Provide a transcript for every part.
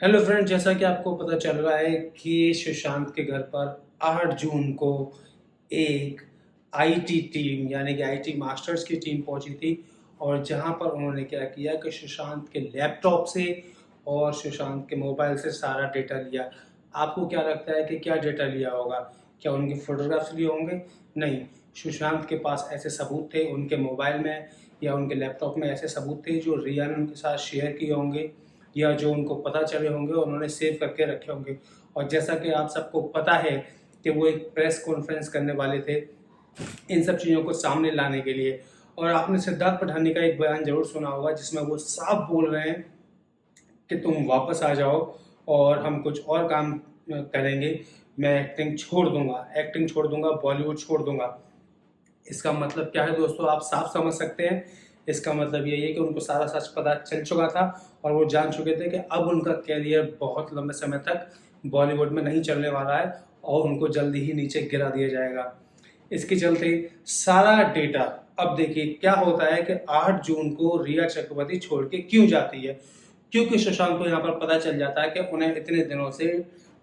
Hello friend, जैसा कि आपको पता चल रहा है कि सुशांत के घर पर 8 जून को एक आईटी टीम यानी कि आईटी मास्टर्स की टीम पहुंची थी। और जहां पर उन्होंने क्या किया कि सुशांत के लैपटॉप से और सुशांत के मोबाइल से सारा डेटा लिया। आपको क्या लगता है कि क्या डेटा लिया होगा? क्या उनके फोटोग्राफ्स लिए होंगे? नहीं। सुशांत के पास ऐसे सबूत थे उनके मोबाइल में या उनके लैपटॉप में, ऐसे सबूत थे जो रिया ने उनके साथ शेयर किए होंगे या जो उनको पता चले होंगे और उन्होंने सेव करके रखे होंगे। और जैसा कि आप सबको पता है कि वो एक प्रेस कॉन्फ्रेंस करने वाले थे इन सब चीज़ों को सामने लाने के लिए। और आपने सिद्धार्थ पठानी का एक बयान जरूर सुना होगा जिसमें वो साफ बोल रहे हैं कि तुम वापस आ जाओ और हम कुछ और काम करेंगे। मैं एक्टिंग छोड़ दूंगा, बॉलीवुड छोड़ दूंगा। इसका मतलब क्या है दोस्तों, आप साफ समझ सकते हैं। इसका मतलब यही है कि उनको सारा सच पता चल चुका था और वो जान चुके थे कि अब उनका कैरियर बहुत लंबे समय तक बॉलीवुड में नहीं चलने वाला है और उनको जल्दी ही नीचे गिरा दिया जाएगा। इसके चलते सारा डेटा, अब देखिए क्या होता है कि 8 जून को रिया चक्रवर्ती छोड़ के क्यों जाती है। क्योंकि सुशांत को यहाँ पर पता चल जाता है कि उन्हें इतने दिनों से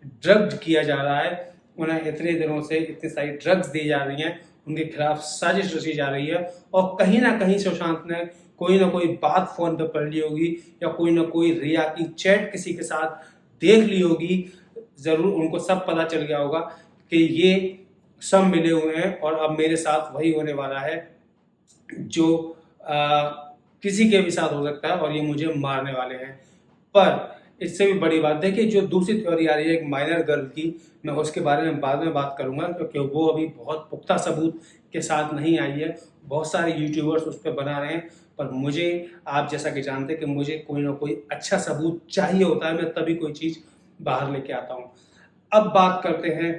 ड्रग्ड किया जा रहा है, उन्हें इतने दिनों से इतनी सारी ड्रग्स दी जा रही हैं, उनके खिलाफ साजिश रची जा रही है। और कहीं ना कहीं सुशांत ने कोई ना कोई बात फोन पर पढ़ ली होगी या कोई ना कोई रिया की चैट किसी के साथ देख ली होगी। जरूर उनको सब पता चल गया होगा कि ये सब मिले हुए हैं और अब मेरे साथ वही होने वाला है जो किसी के भी साथ हो सकता है और ये मुझे मारने वाले हैं। पर इससे भी बड़ी बात देखिए, जो दूसरी थ्योरी आ रही है एक माइनर गर्ल की, मैं उसके बारे में बाद में बात करूंगा क्योंकि वो अभी बहुत पुख्ता सबूत के साथ नहीं आई है। बहुत सारे यूट्यूबर्स उस पर बना रहे हैं, पर मुझे, आप जैसा कि जानते हैं कि मुझे कोई ना कोई अच्छा सबूत चाहिए होता है, मैं तभी कोई चीज़ बाहर लेके आता हूँ। अब बात करते हैं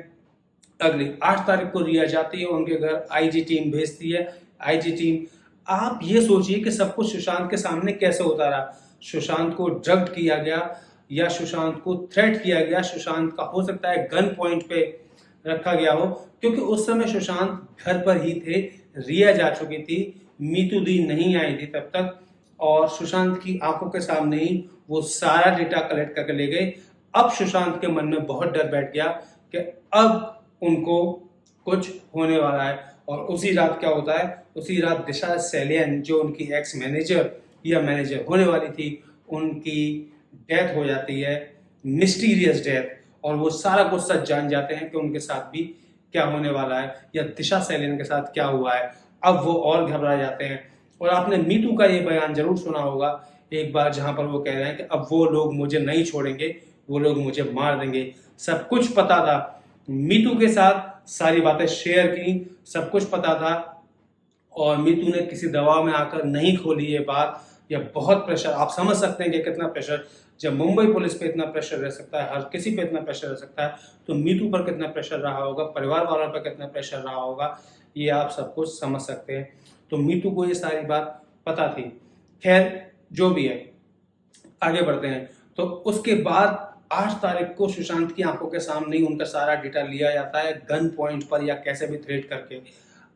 अगली 8 तारीख को रिया जाती है उनके घर, आईजी टीम भेजती है। आईजी टीम, आप ये सोचिए कि सब कुछ सुशांत के सामने कैसे होता रहा। सुशांत को ड्रग्ड किया गया या सुशांत को थ्रेट किया गया, सुशांत का हो सकता है गन पॉइंट पे रखा गया हो, क्योंकि उस समय सुशांत घर पर ही थे, रिया जा चुकी थी, मीतू दी नहीं आई थी तब तक। और सुशांत की आंखों के सामने ही वो सारा डेटा कलेक्ट करके ले गए। अब सुशांत के मन में बहुत डर बैठ गया कि अब उनको कुछ होने वाला है। और उसी रात क्या होता है, उसी रात दिशा सैलियन जो उनकी एक्स मैनेजर या मैनेजर होने वाली थी, उनकी डेथ हो जाती है, मिस्टीरियस डेथ। और वो सारा कुछ सच जान जाते हैं कि उनके साथ भी क्या होने वाला है या दिशा सैलियन के साथ क्या हुआ है। अब वो और घबरा जाते हैं। और आपने मीतू का ये बयान जरूर सुना होगा एक बार, जहां पर वो कह रहे हैं कि अब वो लोग मुझे नहीं छोड़ेंगे, वो लोग मुझे मार देंगे। सब कुछ पता था, मीतू के साथ सारी बातें शेयर की, सब कुछ पता था और मीतू ने किसी दबाव में आकर नहीं खोली ये बात। या बहुत प्रेशर, आप समझ सकते हैं कि कितना प्रेशर, जब मुंबई पुलिस पे इतना प्रेशर रह सकता है, हर किसी पे इतना प्रेशर रह सकता है, तो मीतू पर कितना प्रेशर रहा होगा, परिवार वालों पर कितना प्रेशर रहा होगा, ये आप सब कुछ समझ सकते हैं। तो मीतू को ये सारी बात पता थी। खैर, जो भी है, आगे बढ़ते हैं। तो उसके बाद 8 तारीख को सुशांत की आंखों के सामने ही उनका सारा डेटा लिया जाता है, गन पॉइंट पर या कैसे भी थ्रेट करके।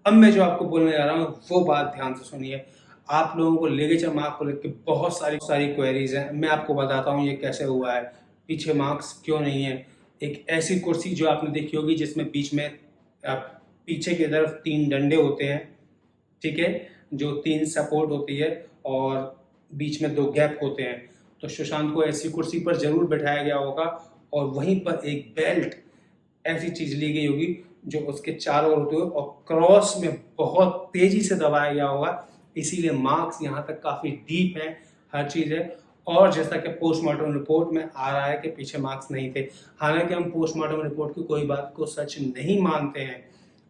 अब मैं जो आपको बोलने जा रहा हूँ वो बात ध्यान से सुनिए। आप लोगों को लेगे मार्क को लेकर बहुत सारी क्वेरीज हैं, मैं आपको बताता हूँ ये कैसे हुआ है, पीछे मार्क्स क्यों नहीं है। एक ऐसी कुर्सी जो आपने देखी होगी जिसमें बीच में पीछे की तरफ 3 डंडे होते हैं, ठीक है, जो 3 सपोर्ट होती है और बीच में 2 गैप होते हैं। तो सुशांत को ऐसी कुर्सी पर जरूर बैठाया गया होगा और वहीं पर एक बेल्ट ऐसी चीज ली गई होगी जो उसके चारों ओर होती है और क्रॉस में बहुत तेजी से दबाया गया होगा, इसीलिए मार्क्स यहाँ तक काफी डीप है, हर चीज है। और जैसा कि पोस्टमार्टम रिपोर्ट में आ रहा है कि पीछे मार्क्स नहीं थे, हालांकि हम पोस्टमार्टम रिपोर्ट की कोई बात को सच नहीं मानते हैं,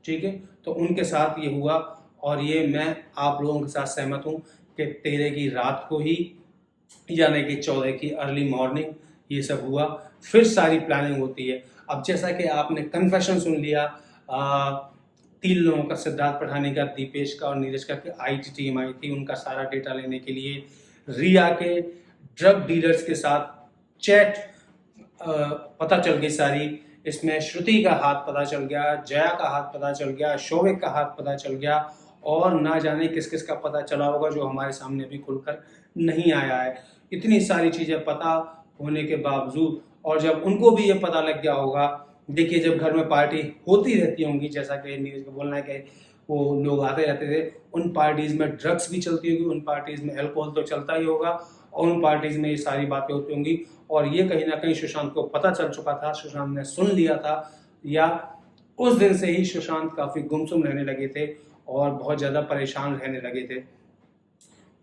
ठीक है। तो उनके साथ ये हुआ और ये मैं आप लोगों के साथ सहमत हूँ कि 13 की रात को ही, यानी कि 14 की अर्ली मॉर्निंग ये सब हुआ, फिर सारी प्लानिंग होती है। अब जैसा कि आपने कन्फेशन सुन लिया, 3 लोगों का, सिद्धार्थ पठानी का, दीपेश का और नीरज का, कि आईटी टीम आई थी उनका सारा डेटा लेने के लिए। रिया के ड्रग डीलर्स के साथ चैट पता चल गई सारी, इसमें श्रुति का हाथ पता चल गया, जया का हाथ पता चल गया, शोविक का हाथ पता चल गया और ना जाने किस किस का पता चला होगा जो हमारे सामने भी खुलकर नहीं आया है। इतनी सारी चीज़ें पता होने के बावजूद, और जब उनको भी ये पता लग गया होगा, देखिए जब घर में पार्टी होती रहती होंगी, जैसा कि न्यूज़ में बोलना है कि वो लोग आते रहते थे, उन पार्टीज़ में ड्रग्स भी चलती होगी, उन पार्टीज़ में अल्कोहल तो चलता ही होगा, और उन पार्टीज़ में ये सारी बातें होती होंगी, और ये कहीं ना कहीं सुशांत को पता चल चुका था, सुशांत ने सुन लिया था, या उस दिन से ही सुशांत काफ़ी गुमसुम रहने लगे थे और बहुत ज़्यादा परेशान रहने लगे थे।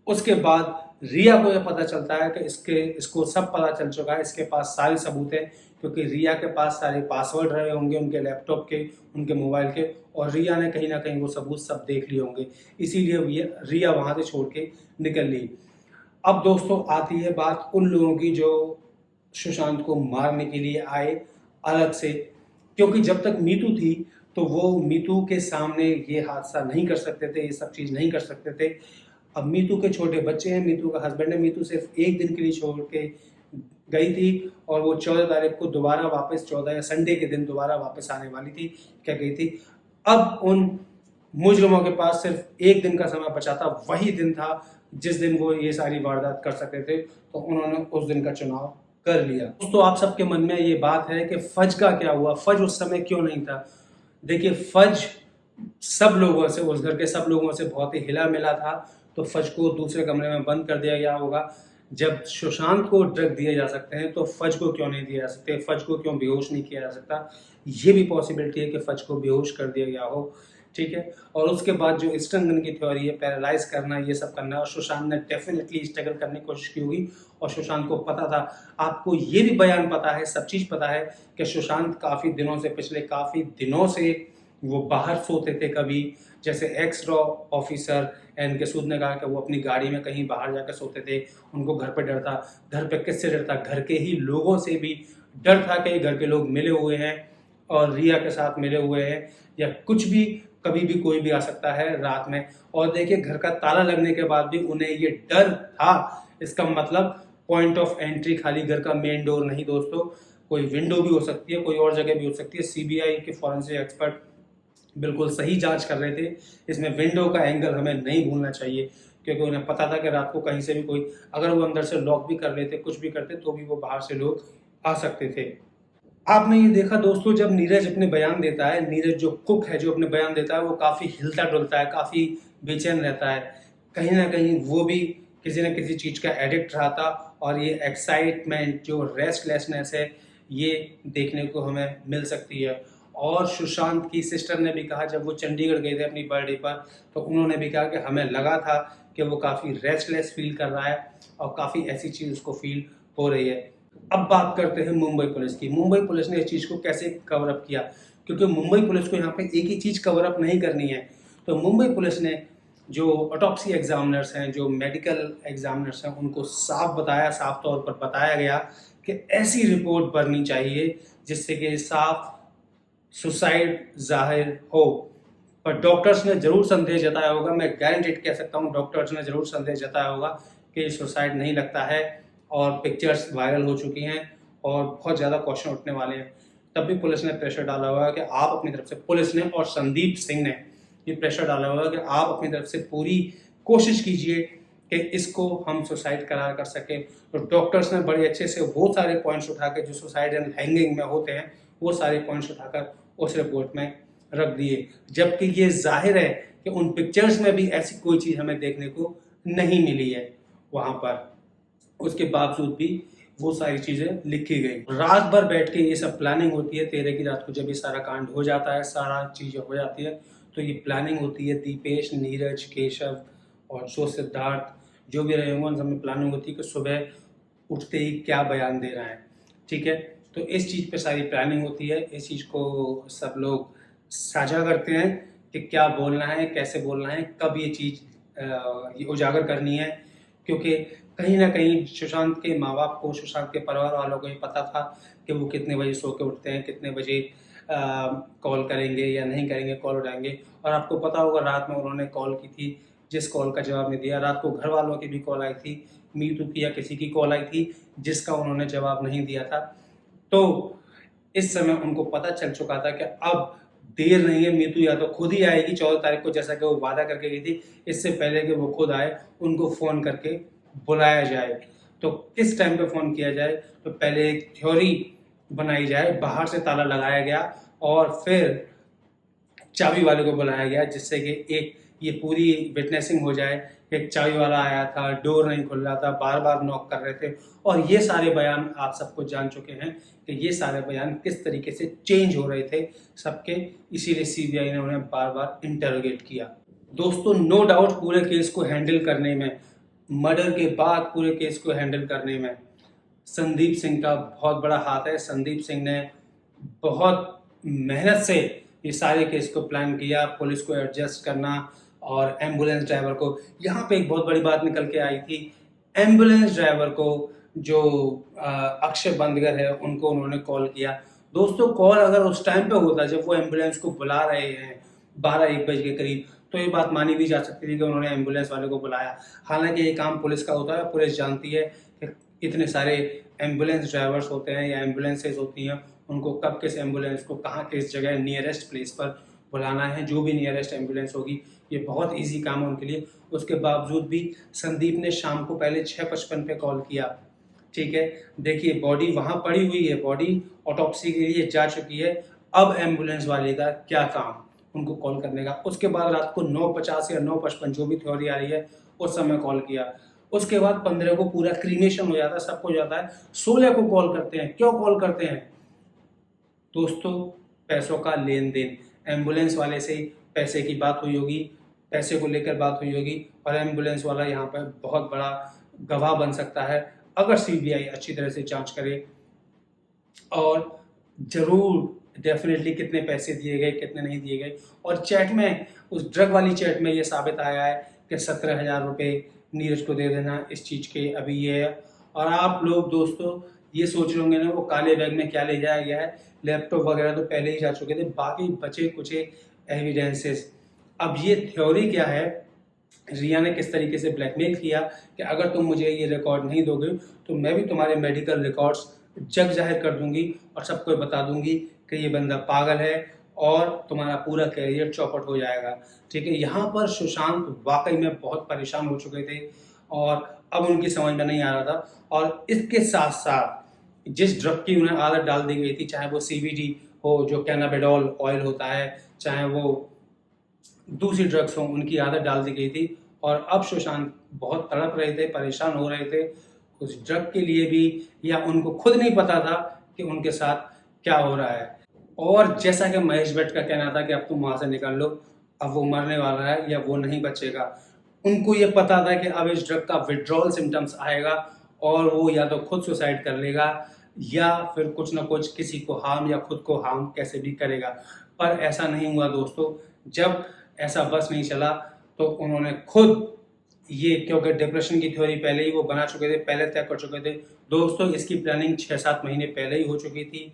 उसके बाद रिया को यह पता चलता है कि इसको सब पता चल चुका है, इसके पास सारे सबूत हैं, क्योंकि रिया के पास सारे पासवर्ड रहे होंगे उनके लैपटॉप के, उनके मोबाइल के, और रिया ने कहीं ना कहीं वो सबूत सब देख लिए होंगे, इसीलिए रिया वहाँ से छोड़ के निकल ली। अब दोस्तों आती है बात उन लोगों की जो सुशांत को मारने के लिए आए अलग से, क्योंकि जब तक मीतू थी तो वो मीतू के सामने ये हादसा नहीं कर सकते थे, ये सब चीज़ नहीं कर सकते थे। अब मीतू के छोटे बच्चे हैं, मीतू का हस्बैंड है, मीतू सिर्फ एक दिन के लिए छोड़ के गई थी, और वो 14 तारीख को दोबारा वापस, 14 या संडे के दिन दोबारा वापस आने वाली थी, क्या गई थी। अब उन मुजरिमों के पास सिर्फ एक दिन का समय बचा था, वही दिन था जिस दिन वो ये सारी वारदात कर सकते थे, तो उन्होंने उस दिन का चुनाव कर लिया। दोस्तों आप सबके मन में ये बात है कि फज का क्या हुआ, फज उस समय क्यों नहीं था। देखिए फज सब लोगों से, उस घर के सब लोगों से बहुत ही हिला मिला था, तो फज को दूसरे कमरे में बंद कर दिया गया होगा। जब सुशांत को ड्रग दिए जा सकते हैं तो फज को क्यों नहीं दिया जा सकते, फज को क्यों बेहोश नहीं किया जा सकता, ये भी पॉसिबिलिटी है कि फज को बेहोश कर दिया गया हो, ठीक है। और उसके बाद जो ईस्टर्न गन की थ्योरी है, पैरालाइज करना, ये सब करना, और सुशांत ने डेफिनेटली स्ट्रगल करने की कोशिश की होगी, और सुशांत को पता था, आपको ये भी बयान पता है, सब चीज़ पता है कि सुशांत काफ़ी दिनों से, पिछले काफ़ी दिनों से वो बाहर सोते थे। कभी जैसे एक्स रॉ ऑफिसर एन के सूद ने कहा कि वो अपनी गाड़ी में कहीं बाहर जाकर सोते थे, उनको घर पर डर था। घर पे किससे डर था? घर के ही लोगों से भी डर था कि घर के लोग मिले हुए हैं और रिया के साथ मिले हुए हैं, या कुछ भी, कभी भी कोई भी आ सकता है रात में। और देखिए घर का ताला लगने के बाद भी उन्हें ये डर था, इसका मतलब पॉइंट ऑफ एंट्री खाली घर का मेन डोर नहीं दोस्तों, कोई विंडो भी हो सकती है, कोई और जगह भी हो सकती है। सीबीआई के फॉरेंसिक एक्सपर्ट बिल्कुल सही जांच कर रहे थे, इसमें विंडो का एंगल हमें नहीं भूलना चाहिए, क्योंकि उन्हें पता था कि रात को कहीं से भी कोई, अगर वो अंदर से लॉक भी कर लेते, कुछ भी करते, तो भी वो बाहर से लोग आ सकते थे। आपने ये देखा दोस्तों, जब नीरज अपने बयान देता है, नीरज जो कुक है जो अपने बयान देता है, वो काफ़ी हिलता डुलता है, काफ़ी बेचैन रहता है। कहीं ना कहीं वो भी किसी न किसी चीज़ का एडिक्ट रहा था, और ये एक्साइटमेंट, जो रेस्टलेसनेस है, ये देखने को हमें मिल सकती है। और सुशांत की सिस्टर ने भी कहा, जब वो चंडीगढ़ गए थे अपनी बर्थडे पर, तो उन्होंने भी कहा कि हमें लगा था कि वो काफ़ी रेस्टलेस फील कर रहा है, और काफ़ी ऐसी चीज़ उसको फील हो रही है। अब बात करते हैं मुंबई पुलिस की। मुंबई पुलिस ने इस चीज़ को कैसे कवर अप किया, क्योंकि मुंबई पुलिस को यहाँ पे एक ही चीज़ कवर अप नहीं करनी है। तो मुंबई पुलिस ने जो ऑटोप्सी एग्जामिनर्स हैं, जो मेडिकल एग्जामिनर्स हैं, उनको साफ बताया, साफ तौर पर बताया गया कि ऐसी रिपोर्ट बननी चाहिए जिससे कि साफ सुसाइड जाहिर हो। पर डॉक्टर्स ने जरूर संदेह जताया होगा, मैं गारंटेड कह सकता हूँ, डॉक्टर्स ने जरूर संदेह जताया होगा कि सुसाइड नहीं लगता है, और पिक्चर्स वायरल हो चुकी हैं और बहुत ज़्यादा क्वेश्चन उठने वाले हैं। तब भी पुलिस ने प्रेशर डाला हुआ कि आप अपनी तरफ से, पुलिस ने और संदीप सिंह ने ये प्रेशर डाला हुआ कि आप अपनी तरफ से पूरी कोशिश कीजिए कि इसको हम सुसाइड करार कर सकें। तो डॉक्टर्स ने बड़े अच्छे से वो सारे पॉइंट्स उठा के जो सुसाइड एंड हैंगिंग में होते हैं, वो सारे पॉइंट्स उठाकर उस रिपोर्ट में रख दिए, जबकि ये जाहिर है कि उन पिक्चर्स में भी ऐसी कोई चीज़ हमें देखने को नहीं मिली है वहाँ पर। उसके बावजूद भी वो सारी चीज़ें लिखी गई। रात भर बैठ के ये सब प्लानिंग होती है। 13 की रात को जब ये सारा कांड हो जाता है, सारा चीज़ें हो जाती है, तो ये प्लानिंग होती है। दीपेश, नीरज, केशव और जो सिद्धार्थ जो भी रहे होंगे, उन सब में प्लानिंग होती है कि सुबह उठते ही क्या बयान दे रहा है, ठीक है। तो इस चीज़ पे सारी प्लानिंग होती है, इस चीज़ को सब लोग साझा करते हैं कि क्या बोलना है, कैसे बोलना है, कब ये चीज़ ये उजागर करनी है, क्योंकि कहीं ना कहीं सुशांत के माँ बाप को, सुशांत के परिवार वालों को ये पता था कि वो कितने बजे सो के उठते हैं, कितने बजे कॉल करेंगे या नहीं करेंगे, कॉल उठाएंगे। और आपको पता होगा रात में उन्होंने कॉल की थी, जिस कॉल का जवाब नहीं दिया। रात को घर वालों की भी कॉल आई थी, मीतू की या किसी की कॉल आई थी, जिसका उन्होंने जवाब नहीं दिया था। तो इस समय उनको पता चल चुका था कि अब देर नहीं है, मीतू या तो खुद ही आएगी 14 तारीख को, जैसा कि वो वादा करके गई थी। इससे पहले कि वो खुद आए, उनको फ़ोन करके बुलाया जाए। तो किस टाइम पे फ़ोन किया जाए, तो पहले एक थ्योरी बनाई जाए, बाहर से ताला लगाया गया और फिर चाबी वाले को बुलाया गया, जिससे कि एक ये पूरी विटनेसिंग हो जाए। एक चाबी वाला आया था, डोर नहीं खुल रहा था, बार बार नॉक कर रहे थे, और ये सारे बयान आप सबको जान चुके हैं कि ये सारे बयान किस तरीके से चेंज हो रहे थे सबके, इसीलिए सीबीआई ने उन्हें बार बार इंटरोगेट किया। दोस्तों, नो डाउट पूरे केस को हैंडल करने में, मर्डर के बाद पूरे केस को हैंडल करने में संदीप सिंह का बहुत बड़ा हाथ है। संदीप सिंह ने बहुत मेहनत से ये सारे केस को प्लान किया, पुलिस को एडजस्ट करना और एम्बुलेंस ड्राइवर को, यहाँ पे एक बहुत बड़ी बात निकल के आई थी, एम्बुलेंस ड्राइवर को जो अक्षय बंदगर है उनको उन्होंने कॉल किया। दोस्तों, कॉल अगर उस टाइम पे होता जब वो एम्बुलेंस को बुला रहे हैं 12-1 बजे के करीब, तो ये बात मानी भी जा सकती थी कि उन्होंने एम्बुलेंस वाले को बुलाया। हालांकि ये काम पुलिस का होता है, पुलिस जानती है कि इतने सारे एम्बुलेंस ड्राइवर्स होते हैं या एम्बुलेंसेज होती हैं, उनको कब किस एम्बुलेंस को कहाँ किस जगह नियरेस्ट प्लेस पर बुलाना है, जो भी नियरेस्ट एम्बुलेंस होगी, ये बहुत इजी काम है उनके लिए। उसके बावजूद भी संदीप ने शाम को पहले 6:55 पे कॉल किया। ठीक है, देखिए बॉडी वहाँ पड़ी हुई है, बॉडी ऑटोप्सी के लिए जा चुकी है, अब एम्बुलेंस वाले का क्या काम उनको कॉल करने का। उसके बाद रात को 9:50 या 9:55 जो भी थ्योरी आ रही है उस समय कॉल किया। उसके बाद 15 को पूरा क्रीमेशन हो जाता है, सब कुछ जाता है, 16 को कॉल करते हैं। क्यों कॉल करते हैं दोस्तों? पैसों का लेन देन, एम्बुलेंस वाले से पैसे की बात हुई होगी, पैसे को लेकर बात हुई होगी, और एम्बुलेंस वाला यहाँ पर बहुत बड़ा गवाह बन सकता है अगर सीबीआई अच्छी तरह से जांच करे। और जरूर डेफिनेटली कितने पैसे दिए गए, कितने नहीं दिए गए। और चैट में, उस ड्रग वाली चैट में ये साबित आया है कि 17,000 रुपये नीरज को दे देना इस चीज़ के, अभी ये है। और आप लोग दोस्तों ये सोच रहे होंगे ना वो काले बैग में क्या ले जाया गया है, लैपटॉप वगैरह तो पहले ही जा चुके थे, बाकी बचे कुछ एविडेंसेस। अब ये थ्योरी क्या है, रिया ने किस तरीके से ब्लैकमेल किया कि अगर तुम मुझे ये रिकॉर्ड नहीं दोगे तो मैं भी तुम्हारे मेडिकल रिकॉर्ड्स जग जाहिर कर दूंगी और सबको बता दूंगी कि ये बंदा पागल है और तुम्हारा पूरा कैरियर चौपट हो जाएगा। ठीक है, यहाँ पर सुशांत वाकई में बहुत परेशान हो चुके थे और अब उनकी समझ में नहीं आ रहा था। और इसके साथ साथ जिस ड्रग की उन्हें आदत डाल दी गई थी, चाहे वो CBD हो जो कैनाबिडॉल ऑयल होता है, चाहे वो दूसरी ड्रग्स हों, उनकी आदत डाल दी गई थी। और अब सुशांत बहुत तड़प रहे थे, परेशान हो रहे थे उस ड्रग के लिए भी, या उनको खुद नहीं पता था कि उनके साथ क्या हो रहा है। और जैसा कि महेश भट्ट का कहना था कि अब तुम वहाँ से निकल लो, अब वो मरने वाला है या वो नहीं बचेगा, उनको ये पता था कि अब इस ड्रग का विड्रॉल सिम्टम्स आएगा और वो या तो खुद सुसाइड कर लेगा या फिर कुछ ना कुछ किसी को हार्म या खुद को हार्म कैसे भी करेगा। पर ऐसा नहीं हुआ दोस्तों। जब ऐसा बस नहीं चला तो उन्होंने खुद ये, क्योंकि डिप्रेशन की थ्योरी पहले ही वो बना चुके थे, पहले तय कर चुके थे दोस्तों, इसकी प्लानिंग 6-7 महीने पहले ही हो चुकी थी।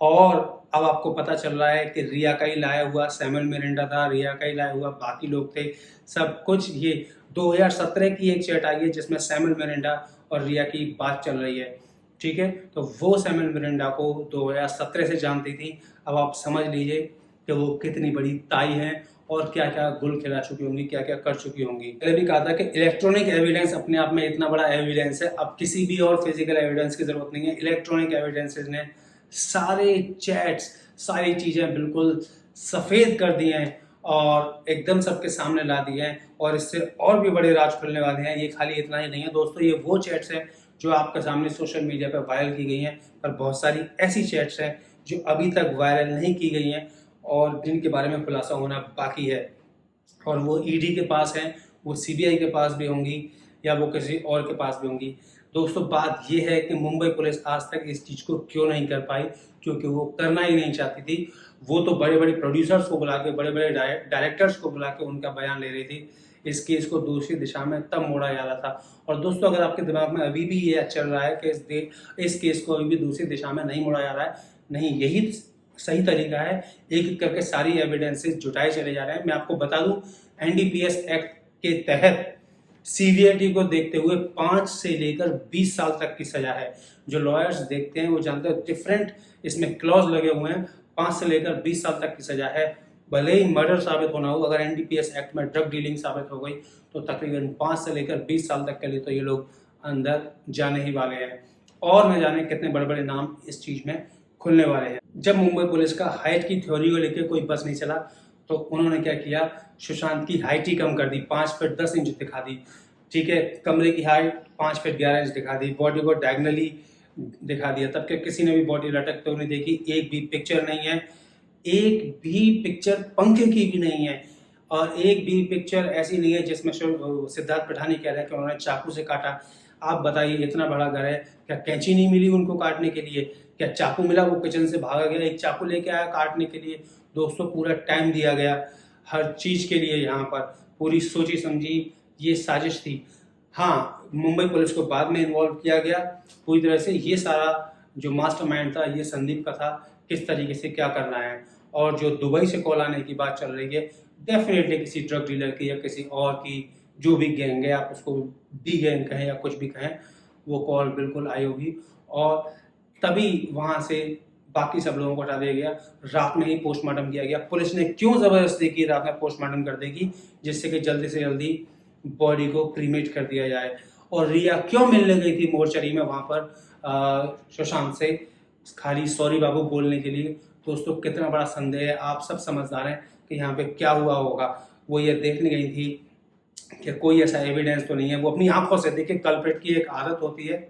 और अब आपको पता चल रहा है कि रिया का ही लाया हुआ सैमुअल मिरांडा था, रिया का ही लाया हुआ बाकी लोग थे, सब कुछ। ये 2017 की एक चैट आई है जिसमें सैमुअल मिरांडा और रिया की बात चल रही है। ठीक है, तो वो सैमुअल मिरांडा को 2017 से जानती थी। अब आप समझ लीजिए कि वो कितनी बड़ी ताई हैं और क्या क्या गुल खिला चुकी होंगी, क्या क्या कर चुकी होंगी। पहले भी कहा था कि इलेक्ट्रॉनिक एविडेंस अपने आप में इतना बड़ा एविडेंस है, अब किसी भी और फिजिकल एविडेंस की जरूरत नहीं है। इलेक्ट्रॉनिक एविडेंसेस ने सारे चैट्स, सारी चीज़ें बिल्कुल सफ़ेद कर दी हैं और एकदम सबके सामने ला दिए हैं, और इससे और भी बड़े राज खुलने वाले हैं। ये खाली इतना ही नहीं है दोस्तों, ये वो चैट्स हैं जो आपके सामने सोशल मीडिया पर वायरल की गई हैं, पर बहुत सारी ऐसी चैट्स हैं जो अभी तक वायरल नहीं की गई हैं और जिनके बारे में खुलासा होना बाकी है। और वो ईडी के पास हैं, वो सीबीआई के पास भी होंगी या वो किसी और के पास भी होंगी। दोस्तों, बात ये है कि मुंबई पुलिस आज तक इस चीज़ को क्यों नहीं कर पाई, क्योंकि वो करना ही नहीं चाहती थी। वो तो बड़े बड़े प्रोड्यूसर्स को बुला के, बड़े बड़े डायरेक्टर्स को बुला के उनका बयान ले रही थी। इस केस को दूसरी दिशा में तब मोड़ा जा रहा था। और दोस्तों, अगर आपके दिमाग में अभी भी ये चल रहा है कि इस केस को अभी भी दूसरी दिशा में नहीं मोड़ा जा रहा है, नहीं, यही सही तरीका है। एक एक करके सारी एविडेंसेस जुटाए चले जा रहे हैं। मैं आपको बता दूं, NDPS एक्ट के तहत सीवियरिटी को देखते हुए 5 से लेकर 20 साल तक की सजा है। जो लॉयर्स देखते हैं वो जानते हैं, डिफरेंट इसमें क्लॉज लगे हुए हैं। 5 से लेकर 20 साल तक की सजा है। भले ही मर्डर साबित होना हो, अगर NDPS एक्ट में ड्रग डीलिंग साबित हो गई तो तकरीबन 5 से लेकर 20 साल तक के लिए तो ये लोग अंदर जाने ही वाले हैं और न जाने कितने बड़े बड़े नाम इस चीज़ में खुलने वाले हैं। जब मुंबई पुलिस का हाइट की थ्योरी को लेकर कोई बस नहीं चला तो उन्होंने क्या किया, सुशांत की हाइट ही कम कर दी, 5 फीट 10 इंच दिखा दी। ठीक है, कमरे की हाइट 5 फीट 11 इंच दिखा दी, बॉडी को डायगनली दिखा दिया। तब के किसी ने भी बॉडी लटकते हुए नहीं देखी, एक भी पिक्चर नहीं है, एक भी पिक्चर पंखे की भी नहीं है और एक भी पिक्चर ऐसी नहीं है जिसमें सिद्धार्थ पिठानी कह रहे हैं कि उन्होंने चाकू से काटा। आप बताइए, इतना बड़ा घर है, क्या कैंची नहीं मिली उनको काटने के लिए? क्या चाकू मिला, वो किचन से भागा गया एक चाकू लेके आया काटने के लिए? दोस्तों, पूरा टाइम दिया गया हर चीज़ के लिए, यहाँ पर पूरी सोची समझी ये साजिश थी। हाँ, मुंबई पुलिस को बाद में इन्वॉल्व किया गया पूरी तरह से। ये सारा जो मास्टरमाइंड था ये संदीप का था, किस तरीके से क्या करना है। और जो दुबई से कॉल आने की बात चल रही है, डेफिनेटली किसी ड्रग डीलर की या किसी और की, जो भी गैंग है, आप उसको डी गैंग कहें या कुछ भी कहें, वो कॉल बिल्कुल आई होगी और तभी वहाँ से बाकी सब लोगों को हटा दिया गया। रात में ही पोस्टमार्टम किया गया। पुलिस ने क्यों ज़बरदस्ती की रात में पोस्टमार्टम कर देगी, जिससे कि जल्दी से जल्दी बॉडी को क्रीमेट कर दिया जाए। और रिया क्यों मिलने गई थी मोर्चरी में वहाँ पर सुशांत से, खाली सॉरी बाबू बोलने के लिए? दोस्तों, कितना बड़ा संदेह है, आप सब समझदार हैं कि यहाँ पे क्या हुआ होगा। वो ये देखने गई थी कि कोई ऐसा एविडेंस तो नहीं है। वो अपनी आंखों से देखिए, कल्प्रिट की एक आदत होती है,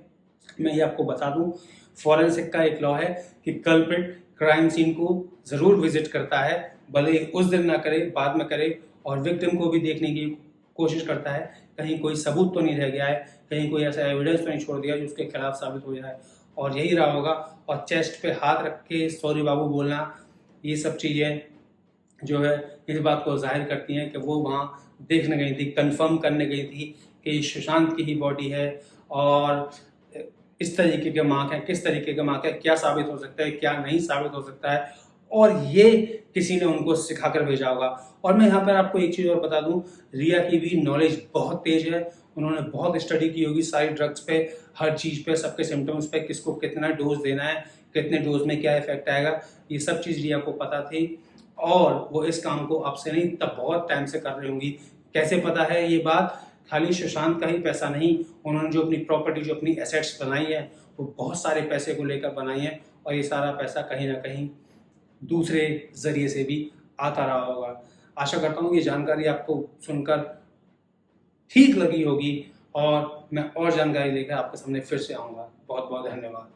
मैं ये आपको बता दूं, फॉरेंसिक का एक लॉ है कि कल्प्रिट क्राइम सीन को ज़रूर विजिट करता है, भले ही उस दिन ना करे, बाद में करे, और विक्टिम को भी देखने की कोशिश करता है कहीं कोई सबूत तो नहीं रह गया है, कहीं कोई ऐसा एविडेंस तो नहीं छोड़ दिया जो उसके खिलाफ साबित हो जाए। और यही रहा होगा। और चेस्ट पे हाथ रख के सॉरी बाबू बोलना, ये सब चीज़ें जो है इस बात को जाहिर करती हैं कि वो वहाँ देखने गई थी, कंफर्म करने गई थी कि सुशांत की ही बॉडी है और इस तरीके के मार्क हैं, किस तरीके के मार्क है, क्या साबित हो सकता है, क्या नहीं साबित हो सकता है, और ये किसी ने उनको सिखाकर भेजा होगा। और मैं यहाँ पर आपको एक चीज़ और बता दूं, रिया की भी नॉलेज बहुत तेज है। उन्होंने बहुत स्टडी की होगी सारी ड्रग्स पे, हर चीज़ पे, सबके सिम्टम्स पे, किसको कितना डोज देना है, कितने डोज में क्या इफेक्ट आएगा, ये सब चीज़ रिया को पता थी। और वो इस काम को अब से नहीं, तब बहुत टाइम से कर रही होंगी। कैसे पता है ये बात? खाली सुशांत का ही पैसा नहीं, उन्होंने जो अपनी प्रॉपर्टी, जो अपनी एसेट्स बनाई है, वो बहुत सारे पैसे को लेकर बनाई है और ये सारा पैसा कहीं ना कहीं दूसरे जरिए से भी आता रहा होगा। आशा करता हूँ ये जानकारी आपको सुनकर ठीक लगी होगी और मैं और जानकारी लेकर आपके सामने फिर से आऊँगा। बहुत बहुत धन्यवाद।